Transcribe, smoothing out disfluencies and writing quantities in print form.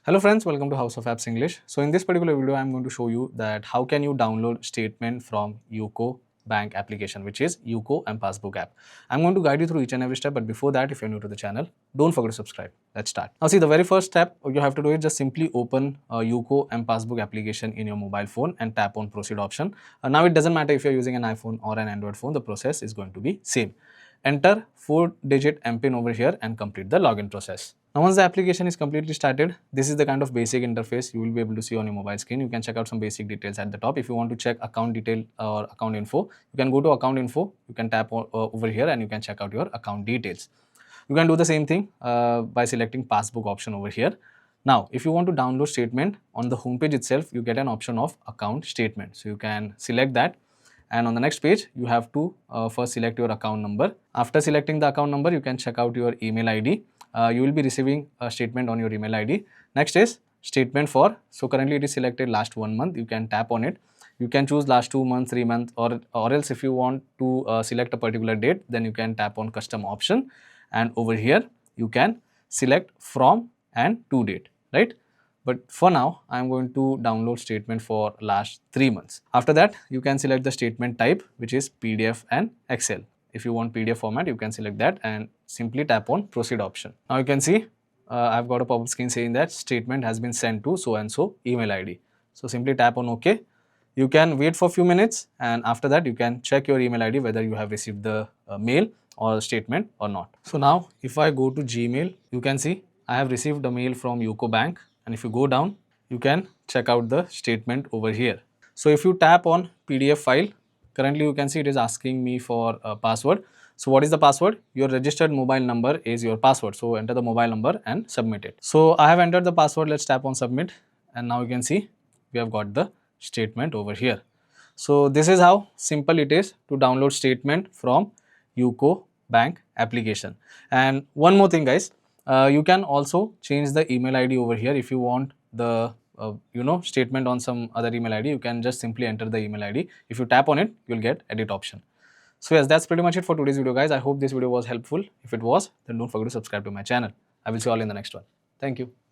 Hello friends, welcome to House of Apps English. So in this particular video, I'm going to show you that how can you download statement from UCO bank application, which is UCO and passbook app. I'm going to guide you through each and every step, but before that, if you're new to the channel, don't forget to subscribe. Let's start. Now see, the very first step you have to do is just simply open UCO and passbook application in your mobile phone and tap on proceed option. Now it doesn't matter if you're using an iPhone or an Android phone, the process is going to be same. Enter 4-digit MPIN over here and complete the login process. Now once the application is completely started, this is the kind of basic interface you will be able to see on your mobile screen. You can check out some basic details at the top. If you want to check account detail or account info, you can go to account info, you can tap over here and you can check out your account details. You can do the same thing by selecting passbook option over here. Now, if you want to download statement, on the home page itself, you get an option of account statement. So you can select that. And on the next page, you have to first select your account number. After selecting the account number, you can check out your email ID. You will be receiving a statement on your email ID. Next is statement for, so currently it is selected last 1 month. You can tap on it. You can choose last 2 months, 3 months, or else if you want to select a particular date, then you can tap on custom option. And over here, you can select from and to date, right? But for now, I am going to download statement for last 3 months. After that, you can select the statement type, which is PDF and Excel. If you want PDF format, you can select that and simply tap on proceed option. Now you can see I've got a pop-up screen saying that statement has been sent to so and so email ID. So simply tap on OK. You can wait for a few minutes and after that you can check your email ID whether you have received the mail or statement or not. So now if I go to Gmail, you can see I have received a mail from UCO Bank, and if you go down, you can check out the statement over here. So if you tap on PDF file, currently you can see it is asking me for a password. So what is the password? Your registered mobile number is your password. So enter the mobile number and submit it. So I have entered the password. Let's tap on submit. And now you can see we have got the statement over here. So this is how simple it is to download statement from UCO bank application. And one more thing guys, you can also change the email ID over here. If you want the statement on some other email ID, you can just simply enter the email ID. If you tap on it, you'll get edit option. So yes, that's pretty much it for today's video guys. I hope this video was helpful. If it was, then don't forget to subscribe to my channel. I will see you all in the next one. Thank you.